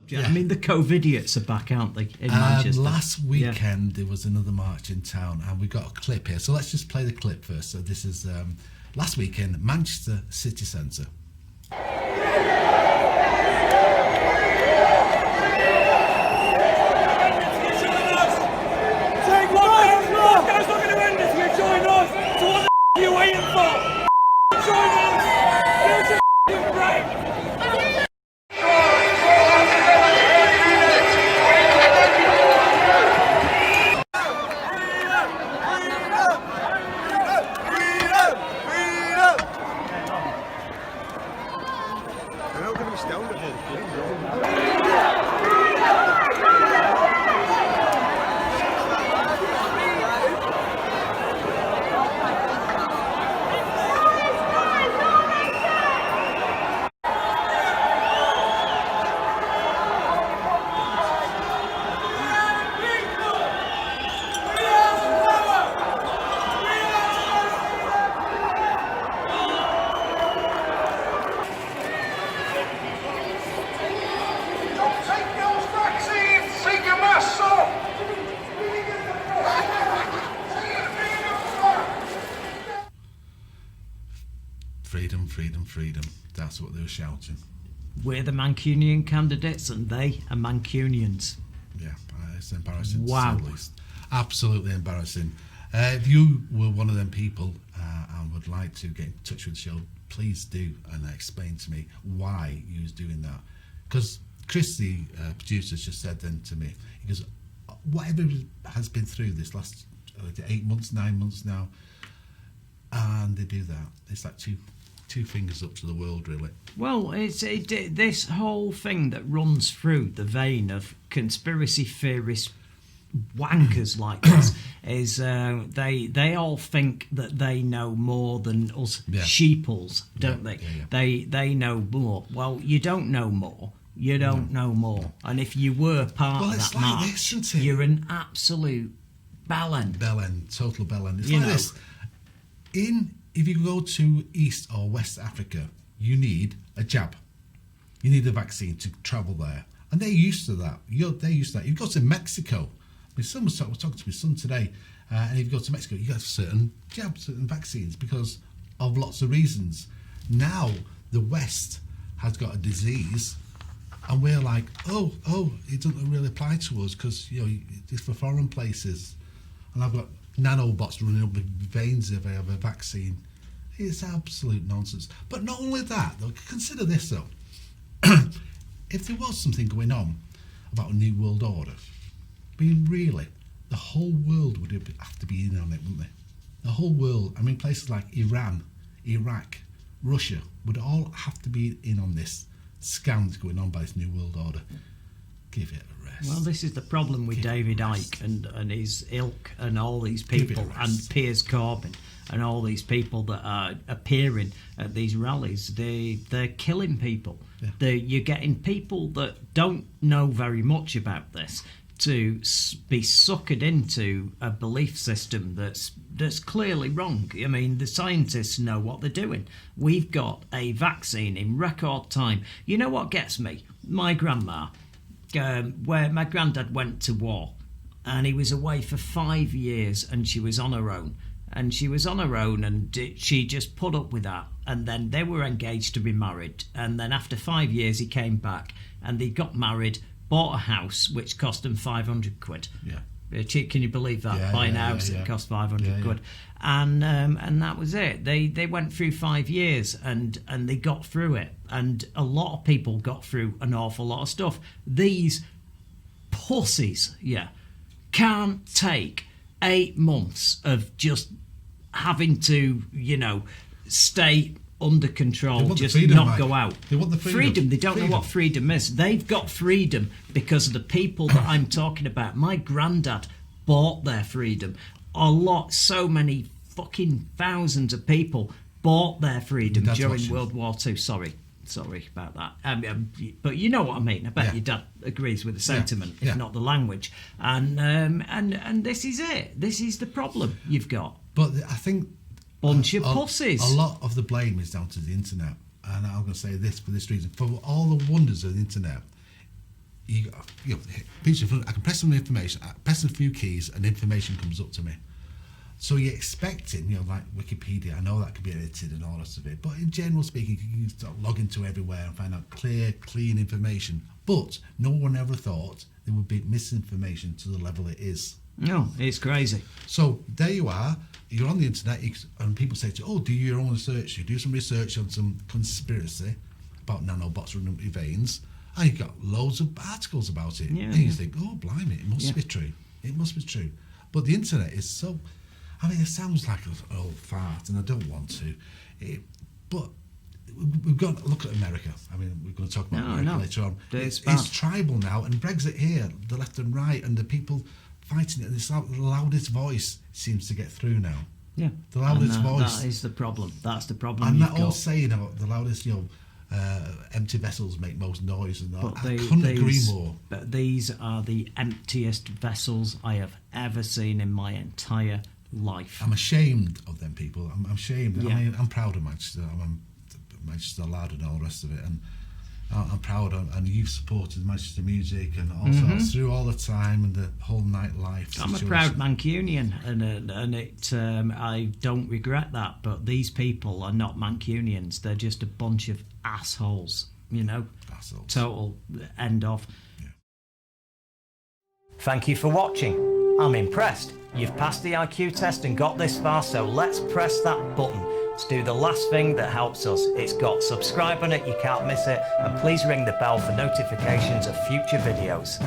Yeah. I mean, the COVIDIOTS are back, aren't they, in Manchester? Last weekend there was another march in town, and we got a clip here. So let's just play the clip first. So this is last weekend, Manchester City Centre. Freedom, freedom, freedom. That's what they were shouting. We're the Mancunian Candidates and they are Mancunians. Yeah, it's embarrassing. Wow. To say the least. Absolutely embarrassing. If you were one of them people and would like to get in touch with the show, please do and explain to me why you was doing that. Because Kris, the producer, just said then to me, he goes, whatever has been through this last 8 months, 9 months now, and they do that. It's like two fingers up to the world, really. Well, it's this whole thing that runs through the vein of conspiracy theorists, wankers like this, is they all think that they know more than us sheeples, don't they? Yeah. They know more. Well, you don't know more. You don't know more. And if you were part of that march, you're an absolute bellend. Bellend, total bellend. It's like this. If you go to East or West Africa, you need a jab. You need a vaccine to travel there. And they're used to that. They're used to that. You go to Mexico. I mean, someone was talking to my son today, and if you go to Mexico, you get certain jabs, certain vaccines, because of lots of reasons. Now, the West has got a disease, and we're like, oh, it doesn't really apply to us because, it's for foreign places. And I've got nanobots running up the veins if I have a vaccine. It's absolute nonsense. But not only that, though, consider this though. If there was something going on about a new world order, I mean, really, the whole world would have to be in on it, wouldn't they? The whole world. I mean, places like Iran, Iraq, Russia would all have to be in on this scams going on by this new world order. Give it a rest. Well, this is the problem with David Icke and his ilk and all these people, and Piers Corbyn and all these people that are appearing at these rallies. They're killing people. Yeah. You're getting people that don't know very much about this to be suckered into a belief system that's clearly wrong. I mean, the scientists know what they're doing. We've got a vaccine in record time. You know what gets me? My grandma, where my granddad went to war, and he was away for 5 years, and she was on her own. And she was on her own, and she just put up with that. And then they were engaged to be married. And then after 5 years, he came back, and they got married, bought a house, which cost them 500 quid. Yeah. Can you believe that? Buying a house that cost 500 quid. And that was it. They went through 5 years, and they got through it. And a lot of people got through an awful lot of stuff. These pussies, can't take 8 months of just having to, stay under control, just not go out. They want the freedom. They don't know what freedom is. They've got freedom because of the people that I'm talking about. My granddad bought their freedom. So many fucking thousands of people bought their freedom during World War II. Sorry about that. But you know what I mean. I bet your dad agrees with the sentiment, if not the language. And this is it. This is the problem you've got. But I think bunch of pussies. A lot of the blame is down to the internet, and I'm going to say this for this reason: for all the wonders of the internet, I can press some information, I press a few keys, and information comes up to me. So you're expecting, like Wikipedia, I know that can be edited and all the rest of it, but in general speaking, you can start log into everywhere and find out clear, clean information. But no one ever thought there would be misinformation to the level it is. No, it's crazy. So there you are, you're on the internet, and people say to you, do your own research. You do some research on some conspiracy about nanobots running your veins, and you've got loads of articles about it. And you think, oh, blimey, it must be true. It must be true. But the internet is so... it sounds like an old fart, and I don't want to. But we've got to look at America. We're going to talk about America later on. It's tribal now, and Brexit here, the left and right, and the people fighting it. The loudest voice seems to get through now. Yeah, the loudest voice. That is the problem. That's the problem. And that old saying about the loudest, empty vessels make most noise, and I couldn't agree more. But these are the emptiest vessels I have ever seen in my entire life. I'm ashamed of them people. I'm ashamed. I'm proud of Manchester. I'm Manchester lad and all the rest of it, and I'm proud of, and you've supported Manchester music and all sorts through all the time and the whole nightlife situation. I'm a proud Mancunian, and I don't regret that, but these people are not Mancunians. They're just a bunch of assholes, Assholes. Total end of. Yeah. Thank you for watching. I'm impressed. You've passed the IQ test and got this far, so let's press that button to do the last thing that helps us. It's got subscribe on it, you can't miss it, and please ring the bell for notifications of future videos.